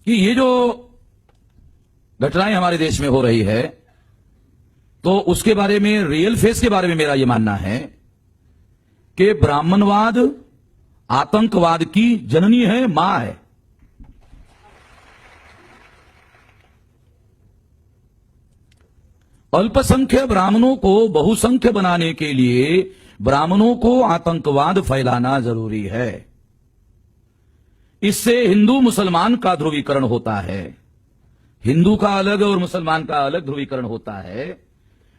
कि ये जो घटनाएं हमारे देश में हो रही है, तो उसके बारे में, रियल फेस के बारे में मेरा यह मानना है कि ब्राह्मणवाद आतंकवाद की जननी है, मां है। अल्पसंख्यक ब्राह्मणों को बहुसंख्य बनाने के लिए ब्राह्मणों को आतंकवाद फैलाना जरूरी है। इससे हिंदू मुसलमान का ध्रुवीकरण होता है, हिंदू का अलग और मुसलमान का अलग ध्रुवीकरण होता है,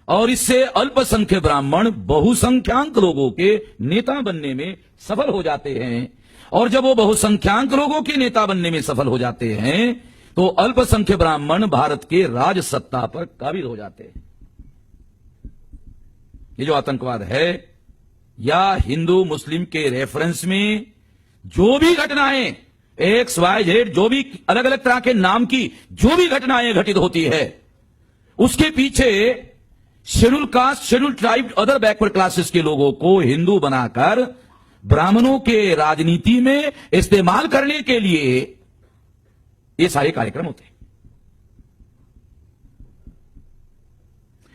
और इससे अल्पसंख्यक ब्राह्मण बहुसंख्याक लोगों के नेता बनने में सफल हो जाते हैं। और जब वो बहुसंख्याक लोगों के नेता बनने में सफल हो जाते हैं तो अल्पसंख्यक ब्राह्मण भारत के राज सत्ता पर काबिज हो जाते हैं। ये जो आतंकवाद है, या हिंदू मुस्लिम के रेफरेंस में जो भी घटनाएं एक्स वाई जेड, जो भी अलग अलग तरह के नाम की जो भी घटनाएं घटित होती है, उसके पीछे schedule caste, schedule tribe, other backward classes के लोगों को हिंदू बनाकर ब्राह्मणों के राजनीति में इस्तेमाल करने के लिए ये सारे कार्यक्रम होते हैं।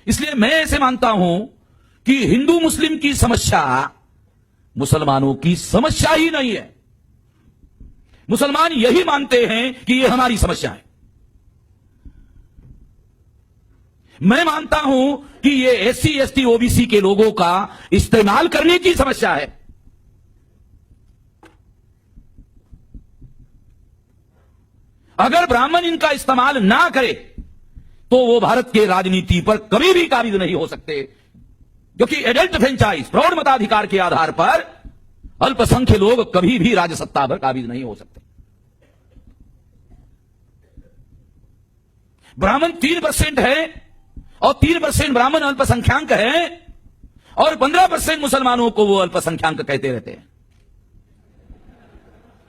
इसलिए मैं ऐसे मानता हूं कि हिंदू मुस्लिम की समस्या मुसलमानों की समस्या ही नहीं है। मुसलमान यही मानते हैं कि ये हमारी समस्या है। मैं मानता हूं कि ये एससी एसटी ओबीसी के लोगों का इस्तेमाल करने की समस्या है। अगर ब्राह्मण इनका इस्तेमाल ना करे तो वो भारत के राजनीति पर कभी भी काबिज नहीं हो सकते, क्योंकि एडल्ट फ्रेंचाइज, प्रौढ़ मताधिकार के आधार पर अल्पसंख्यक लोग कभी भी राजसत्ता पर काबिज नहीं हो सकते। ब्राह्मण 3% है और 3% ब्राह्मण अल्पसंख्याक है, और 15% मुसलमानों को वो अल्पसंख्याक कहते रहते हैं।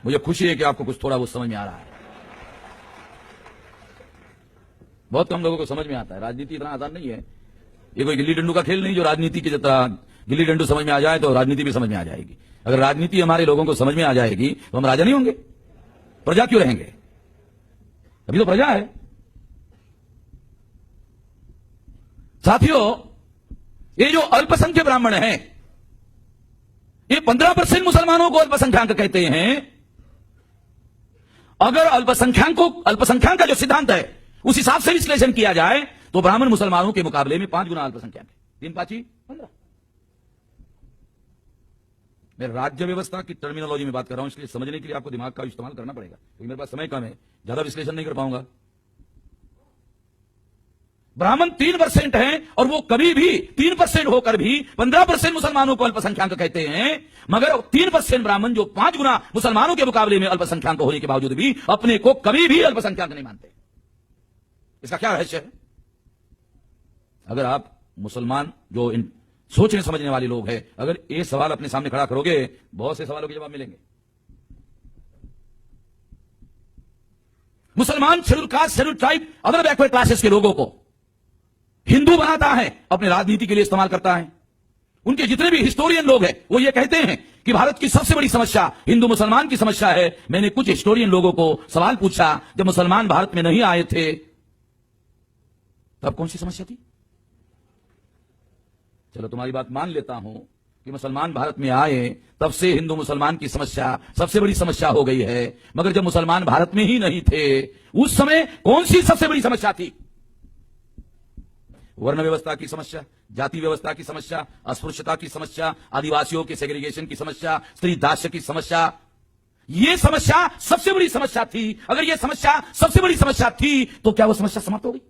मुझे खुशी है कि आपको कुछ थोड़ा वो समझ में आ रहा है। बहुत कम लोगों को समझ में आता है। राजनीति इतना आसान नहीं है, ये कोई गिल्ली डंडू का खेल नहीं जो राजनीति की तरह गिल्ली डंडू समझ में आ जाए तो राजनीति भी समझ में आ जाएगी। अगर राजनीति हमारे लोगों को समझ में आ जाएगी तो हम राजा नहीं होंगे, प्रजा क्यों रहेंगे? अभी तो प्रजा है। साथियों, ये जो अल्पसंख्यक ब्राह्मण हैं, ये 15% मुसलमानों को अल्पसंख्याक कहते हैं। अगर अल्पसंख्याक का जो सिद्धांत है उस हिसाब से विश्लेषण किया जाए तो ब्राह्मण मुसलमानों के मुकाबले में 5 गुना अल्पसंख्याक है। 3 5 15। मैं राज्य व्यवस्था की टर्मिनोलॉजी में बात कर रहा हूं, इसलिए समझने के लिए आपको दिमाग का इस्तेमाल करना पड़ेगा, क्योंकि मेरे पास समय कम है, ज्यादा विश्लेषण नहीं कर पाऊंगा। ब्राह्मण 3% है और वो कभी भी 3% होकर भी 15% मुसलमानों को अल्पसंख्याक कहते हैं, मगर 3% ब्राह्मण जो 5 गुना मुसलमानों के मुकाबले में अल्पसंख्याक होने के बावजूद भी अपने को कभी भी अल्पसंख्याक नहीं मानते। इसका क्या रहस्य है? अगर आप मुसलमान जो इन सोचने समझने वाले लोग हैं, अगर ये सवाल अपने सामने खड़ा करोगे, बहुत से सवालों के जवाब मिलेंगे। मुसलमान schedule caste, schedule tribe, other backward classes के लोगों को हिंदू बनाता है, अपने राजनीति के लिए इस्तेमाल करता है। उनके जितने भी हिस्टोरियन लोग हैं वो ये कहते हैं कि भारत की सबसे बड़ी समस्या हिंदू मुसलमान की समस्या है। मैंने कुछ हिस्टोरियन लोगों को सवाल पूछा, जब मुसलमान भारत में नहीं आए थे तब कौन सी समस्या थी? चलो तुम्हारी बात मान लेता हूं कि मुसलमान भारत में आए तब से हिंदू मुसलमान की समस्या सबसे बड़ी समस्या हो गई है, मगर जब मुसलमान भारत में ही नहीं थे उस समय कौन सी सबसे बड़ी समस्या थी? वर्ण व्यवस्था की समस्या, जाति व्यवस्था की समस्या, अस्पृश्यता की समस्या, आदिवासियों के सेग्रीगेशन की समस्या, स्त्री दास्य की समस्या। यह समस्या सबसे बड़ी समस्या थी। अगर यह समस्या सबसे बड़ी समस्या थी तो क्या वो समस्या समाप्त हो गई?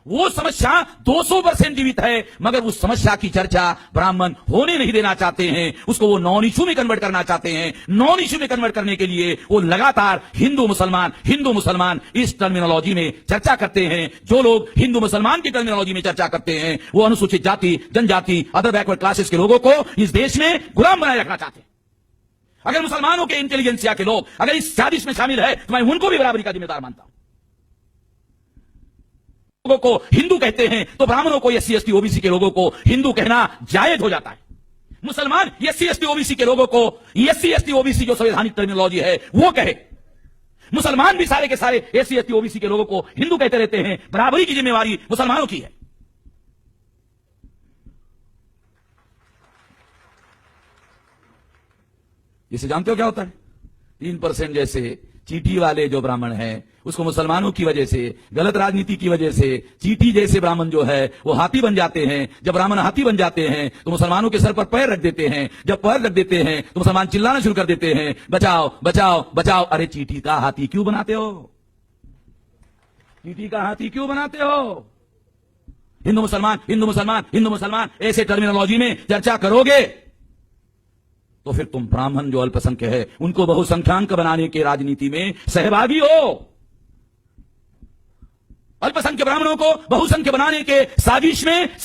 वो समस्या 200% जीवित है, मगर उस समस्या की चर्चा ब्राह्मण होने नहीं देना चाहते हैं। उसको वो नॉन इशू में कन्वर्ट करना चाहते हैं। नॉन इशू में कन्वर्ट करने के लिए वो लगातार हिंदू मुसलमान इस टर्मिनोलॉजी में चर्चा करते हैं। जो लोग हिंदू मुसलमान की टर्मिनोलॉजी में चर्चा करते हैं वो अनुसूचित जाति, जनजाति, अदर बैकवर्ड क्लासेस के लोगों को इस देश में गुलाम बनाए रखना चाहते हैं। अगर मुसलमानों के इंटेलिजेंसिया के लोग अगर इस साजिश में शामिल है तो मैं उनको भी बराबरी का जिम्मेदार मानता हूं। लोगों को हिंदू कहते हैं तो ब्राह्मणों को, एससी एसटी ओबीसी के लोगों को हिंदू कहना जायज हो जाता है। मुसलमान एससी एसटी ओबीसी के लोगों को एससी एसटी ओबीसी जो संवैधानिक टर्मिनोलॉजी है वो कहे। मुसलमान भी सारे के सारे एससी एसटी ओबीसी के लोगों को हिंदू कहते रहते हैं। बराबरी की जिम्मेवारी मुसलमानों की है। इसे जानते हो क्या होता है? 3% जैसे चीटी वाले जो ब्राह्मण हैं उसको मुसलमानों की वजह से, गलत राजनीति की वजह से चीटी जैसे ब्राह्मण जो है वो हाथी बन जाते हैं। जब ब्राह्मण हाथी बन जाते हैं तो मुसलमानों के सर पर पैर रख देते हैं। जब पैर रख देते हैं तो मुसलमान चिल्लाना शुरू कर देते हैं, बचाओ बचाओ बचाओ। अरे चीटी का हाथी क्यों बनाते हो? चीटी का हाथी क्यों बनाते हो? हिंदू मुसलमान हिंदू मुसलमान हिंदू मुसलमान ऐसे टर्मिनोलॉजी में चर्चा करोगे तो फिर तुम ब्राह्मण जो अल्पसंख्यक है उनको बहुसंख्याक बनाने के राजनीति में सहभागी हो। अल्पसंख्यक ब्राह्मणों को बहुसंख्यक बनाने के साजिश में